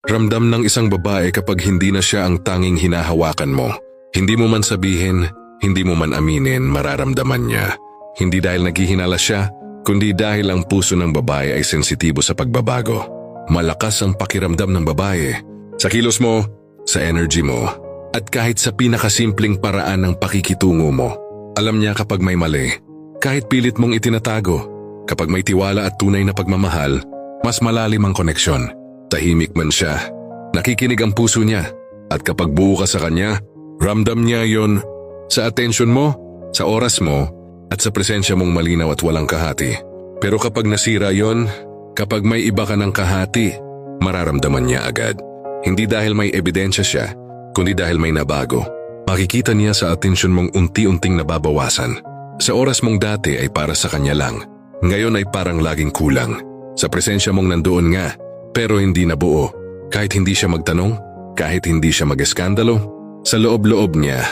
Ramdam ng isang babae kapag hindi na siya ang tanging hinahawakan mo. Hindi mo man sabihin, hindi mo man aminin, mararamdaman niya. Hindi dahil naghihinala siya, kundi dahil ang puso ng babae ay sensitibo sa pagbabago. Malakas ang pakiramdam ng babae. Sa kilos mo, sa energy mo, at kahit sa pinakasimpleng paraan ng pakikitungo mo. Alam niya kapag may mali, kahit pilit mong itinatago. Kapag may tiwala at tunay na pagmamahal, mas malalim ang koneksyon. Tahimik man siya, nakikinig ang puso niya. At kapag buo ka sa kanya, ramdam niya yon sa atensyon mo, sa oras mo, at sa presensya mong malinaw at walang kahati. Pero kapag nasira yon, kapag may iba ka ng kahati, mararamdaman niya agad. Hindi dahil may ebidensya siya, kundi dahil may nabago. Makikita niya sa atensyon mong unti-unting nababawasan. Sa oras mong dati ay para sa kanya lang. Ngayon ay parang laging kulang. Sa presensya mong nandoon nga, pero hindi na buo. Kahit hindi siya magtanong, kahit hindi siya mag-eskandalo, sa loob-loob niya,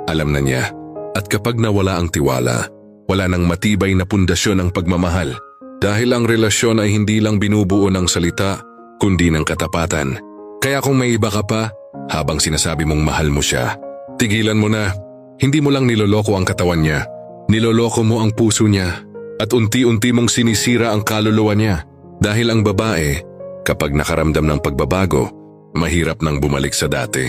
alam na niya. At kapag nawala ang tiwala, wala nang matibay na pundasyon ang pagmamahal. Dahil ang relasyon ay hindi lang binubuo ng salita, kundi ng katapatan. Kaya kung may iba ka pa, habang sinasabi mong mahal mo siya, tigilan mo na. Hindi mo lang niloloko ang katawan niya, niloloko mo ang puso niya, at unti-unti mong sinisira ang kaluluwa niya. Dahil ang babae, kapag nakaramdam ng pagbabago, mahirap nang bumalik sa dati.